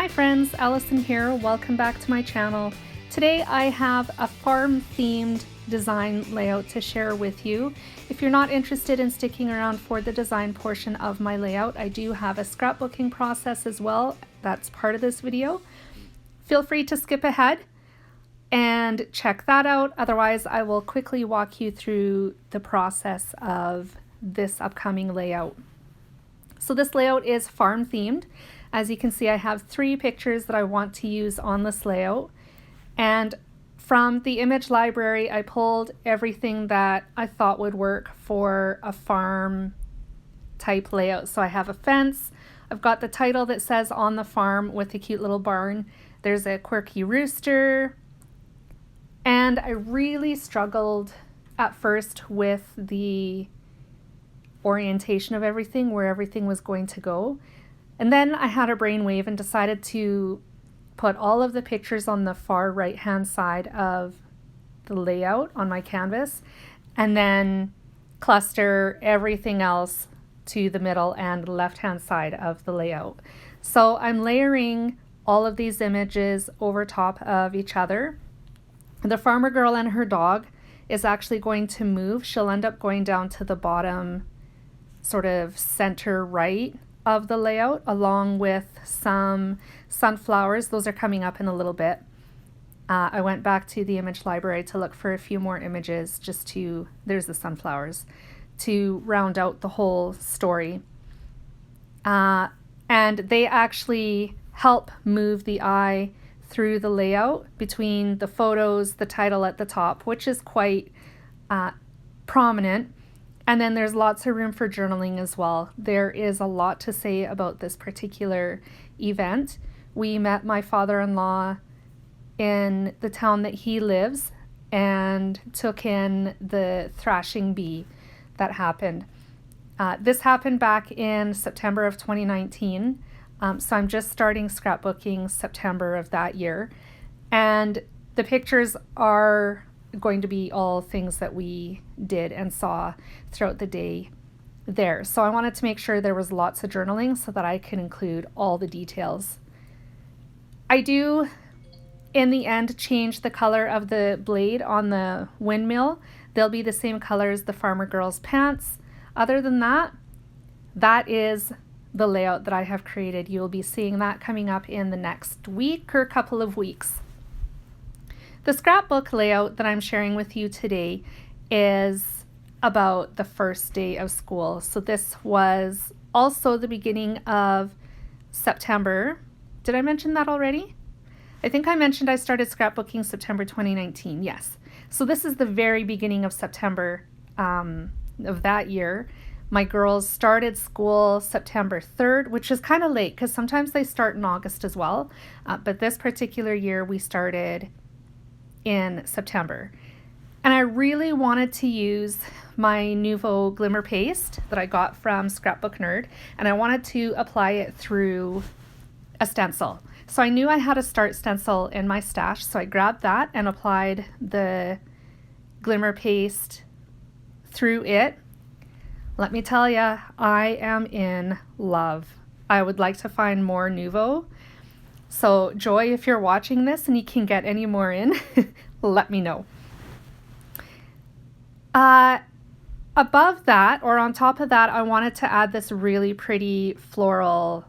Hi friends, Allison here. Welcome back to my channel. Today I have a farm themed design layout to share with you. If you're not interested in sticking around for the design portion of my layout, I do have a scrapbooking process as well. That's part of this video. Feel free to skip ahead and check that out. Otherwise, I will quickly walk you through the process of this upcoming layout. So this layout is farm themed. As you can see, I have 3 pictures that I want to use on this layout. And from the image library, I pulled everything that I thought would work for a farm type layout. So I have a fence. I've got the title that says "On the Farm" with a cute little barn. There's a quirky rooster. And I really struggled at first with the orientation of everything, where everything was going to go. And then I had a brainwave and decided to put all of the pictures on the far right hand side of the layout on my canvas, and then cluster everything else to the middle and left hand side of the layout. So I'm layering all of these images over top of each other. The farmer girl and her dog is actually going to move. She'll end up going down to the bottom sort of center right of the layout, along with some sunflowers. Those are coming up in a little bit. I went back to the image library to look for a few more images there's the sunflowers, to round out the whole story. And they actually help move the eye through the layout between the photos, the title at the top, which is quite prominent. And then there's lots of room for journaling as well. There is a lot to say about this particular event. We met my father-in-law in the town that he lives and took in the thrashing bee that happened. This happened back in September of 2019. So I'm just starting scrapbooking September of that year. And the pictures are going to be all things that we did and saw throughout the day there. So I wanted to make sure there was lots of journaling so that I can include all the details. I do, in the end, change the color of the blade on the windmill. They'll be the same color as the farmer girl's pants. Other than that, that is the layout that I have created. You'll be seeing that coming up in the next week or couple of weeks. The scrapbook layout that I'm sharing with you today is about the first day of school. So this was also the beginning of September. Did I mention that already? I think I mentioned I started scrapbooking September 2019. Yes. So this is the very beginning of September of that year. My girls started school September 3rd, which is kind of late because sometimes they start in August as well. But this particular year we started in September. And I really wanted to use my Nuvo Glimmer Paste that I got from Scrapbook Nerd, and I wanted to apply it through a stencil. So I knew I had a start stencil in my stash, so I grabbed that and applied the Glimmer Paste through it. Let me tell you, I am in love. I would like to find more Nuvo. So Joy, if you're watching this and you can get any more in, let me know. Above that, or on top of that, I wanted to add this really pretty floral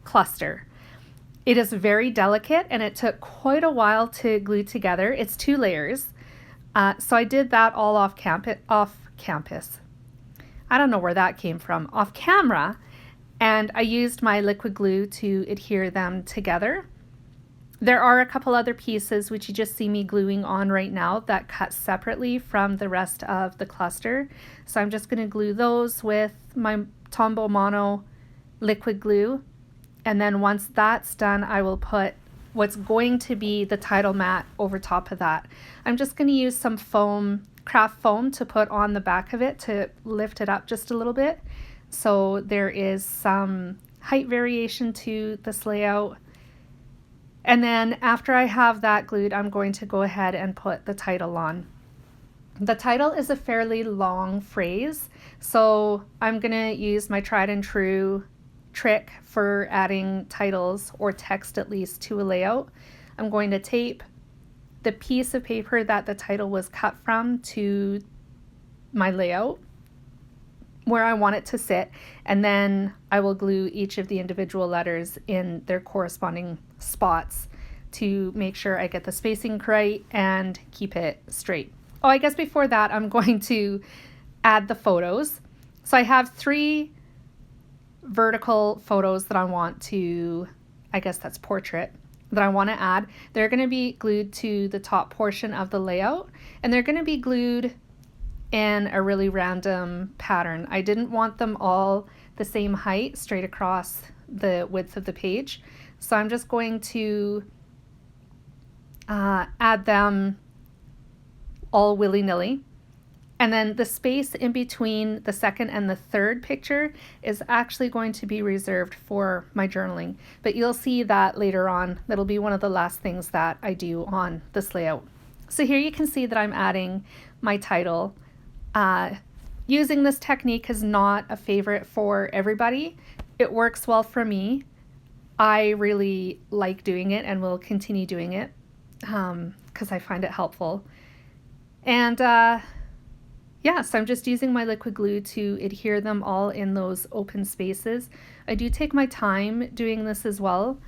cluster. It is very delicate and it took quite a while to glue together. It's 2 layers. So I did that all off campus. I don't know where that came from. Off camera. And I used my liquid glue to adhere them together. There are a couple other pieces which you just see me gluing on right now that cut separately from the rest of the cluster. So I'm just going to glue those with my Tombow Mono liquid glue. And then once that's done, I will put what's going to be the title mat over top of that. I'm just going to use some foam, craft foam, to put on the back of it to lift it up just a little bit. So there is some height variation to this layout. And then after I have that glued, I'm going to go ahead and put the title on. The title is a fairly long phrase, so I'm going to use my tried and true trick for adding titles or text at least to a layout. I'm going to tape the piece of paper that the title was cut from to my layout where I want it to sit, and then I will glue each of the individual letters in their corresponding spots to make sure I get the spacing right and keep it straight. Oh, I guess before that I'm going to add the photos. So I have 3 vertical photos that I want to, I guess that's portrait, that I want to add. They're going to be glued to the top portion of the layout, and they're going to be glued in a really random pattern. I didn't want them all the same height straight across the width of the page. So I'm just going to add them all willy-nilly. And then the space in between the second and the third picture is actually going to be reserved for my journaling. But you'll see that later on. That'll be one of the last things that I do on this layout. So here you can see that I'm adding my title. Using this technique is not a favorite for everybody. It works well for me. I really like doing it and will continue doing it because I find it helpful. And yeah, so I'm just using my liquid glue to adhere them all in those open spaces. I do take my time doing this as well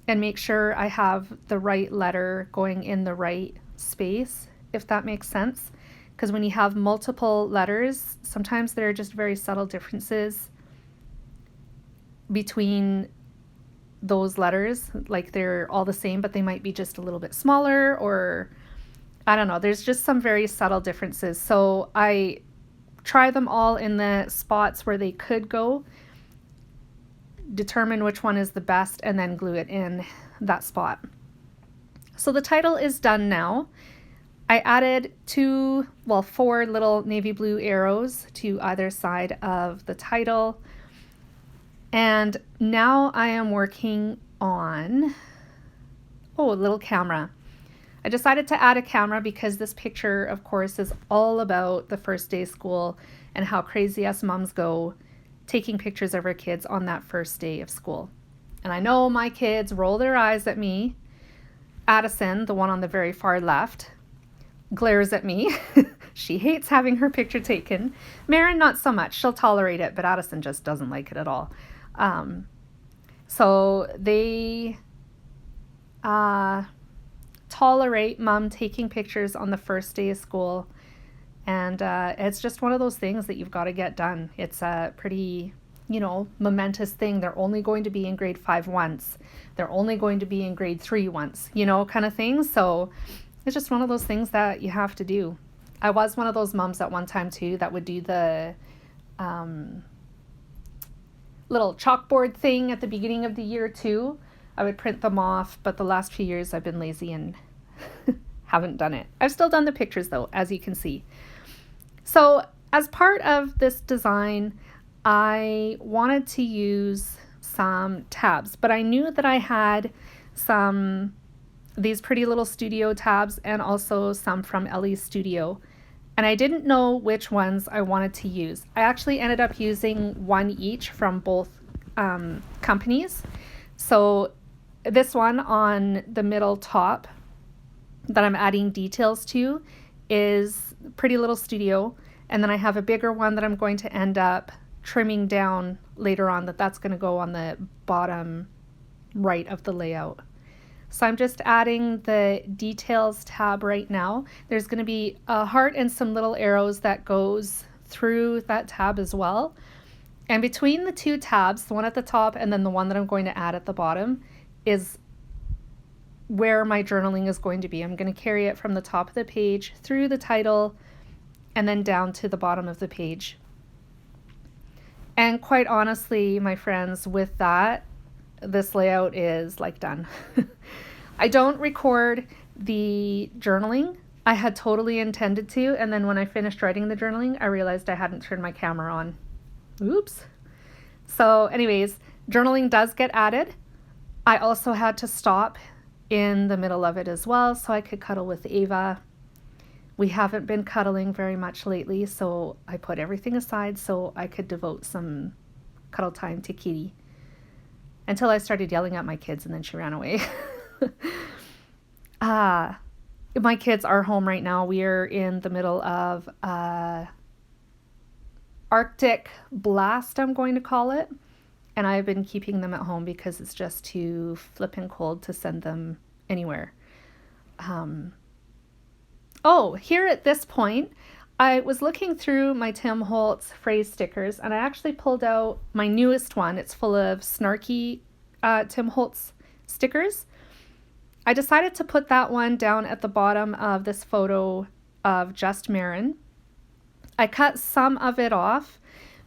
and make sure I have the right letter going in the right space, if that makes sense. Because when you have multiple letters, sometimes there are just very subtle differences between those letters. Like they're all the same, but they might be just a little bit smaller, or I don't know. There's just some very subtle differences. So I try them all in the spots where they could go, determine which one is the best, and then glue it in that spot. So the title is done now. I added 4 little navy blue arrows to either side of the title. And now I am working on, a little camera. I decided to add a camera because this picture, of course, is all about the first day of school and how crazy us moms go taking pictures of our kids on that first day of school. And I know my kids roll their eyes at me. Addison, the one on the very far left, glares at me. She hates having her picture taken. Marin, not so much. She'll tolerate it, but Addison just doesn't like it at all. So they tolerate mom taking pictures on the first day of school. And it's just one of those things that you've got to get done. It's a pretty, momentous thing. They're only going to be in grade 5 once. They're only going to be in grade 3 once, kind of thing. So it's just one of those things that you have to do. I was one of those moms at one time too that would do the little chalkboard thing at the beginning of the year too. I would print them off, but the last few years I've been lazy and haven't done it. I've still done the pictures though, as you can see. So as part of this design, I wanted to use some tabs, but I knew that I had these pretty little studio tabs and also some from Ellie's Studio. And I didn't know which ones I wanted to use. I actually ended up using one each from both companies. So this one on the middle top that I'm adding details to is Pretty Little Studio. And then I have a bigger one that I'm going to end up trimming down later on, that's going to go on the bottom right of the layout. So I'm just adding the details tab right now. There's going to be a heart and some little arrows that goes through that tab as well. And between the 2 tabs, the one at the top and then the one that I'm going to add at the bottom, is where my journaling is going to be. I'm going to carry it from the top of the page through the title and then down to the bottom of the page. And quite honestly, my friends, with that, this layout is like done. I don't record the journaling. I had totally intended to, and then when I finished writing the journaling, I realized I hadn't turned my camera on. Oops. So anyways, journaling does get added. I also had to stop in the middle of it as well so I could cuddle with Ava. We haven't been cuddling very much lately, so I put everything aside so I could devote some cuddle time to Kitty. until I started yelling at my kids and then she ran away. My kids are home right now. We are in the middle of Arctic blast, I'm going to call it. And I've been keeping them at home because it's just too flippin' cold to send them anywhere. Here at this point, I was looking through my Tim Holtz phrase stickers and I actually pulled out my newest one. It's full of snarky Tim Holtz stickers. I decided to put that one down at the bottom of this photo of Just Marin. I cut some of it off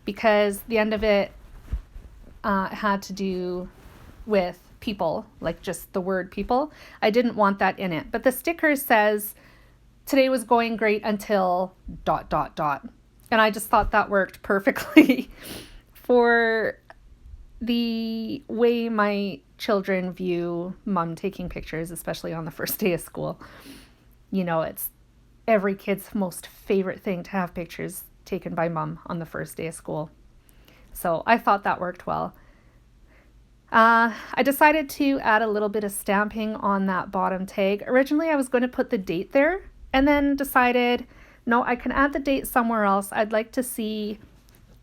because the end of it had to do with people, like just the word people. I didn't want that in it. But the sticker says, today was going great until ... And I just thought that worked perfectly for the way my children view mom taking pictures, especially on the first day of school. You know, it's every kid's most favorite thing to have pictures taken by mom on the first day of school. So I thought that worked well. I decided to add a little bit of stamping on that bottom tag. Originally, I was going to put the date there and then decided, no, I can add the date somewhere else. I'd like to see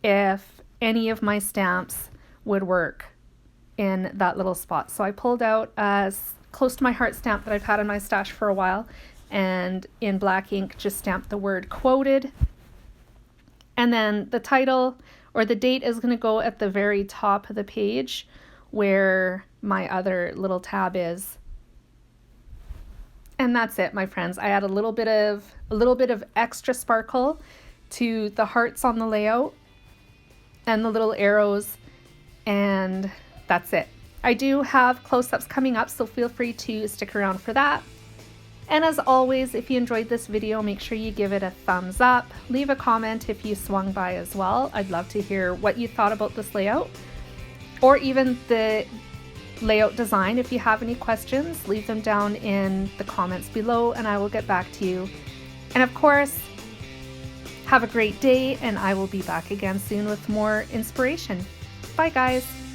if any of my stamps would work in that little spot. So I pulled out a close to my heart stamp that I've had in my stash for a while, and in black ink just stamped the word quoted. And then the title or the date is going to go at the very top of the page where my other little tab is. And that's it, my friends. I add a little bit of extra sparkle to the hearts on the layout and the little arrows, and that's it. I do have close-ups coming up, so feel free to stick around for that. And as always, if you enjoyed this video, make sure you give it a thumbs up. Leave a comment if you swung by as well. I'd love to hear what you thought about this layout, or even the layout design. If you have any questions, leave them down in the comments below and I will get back to you. And of course, have a great day, and I will be back again soon with more inspiration. Bye guys.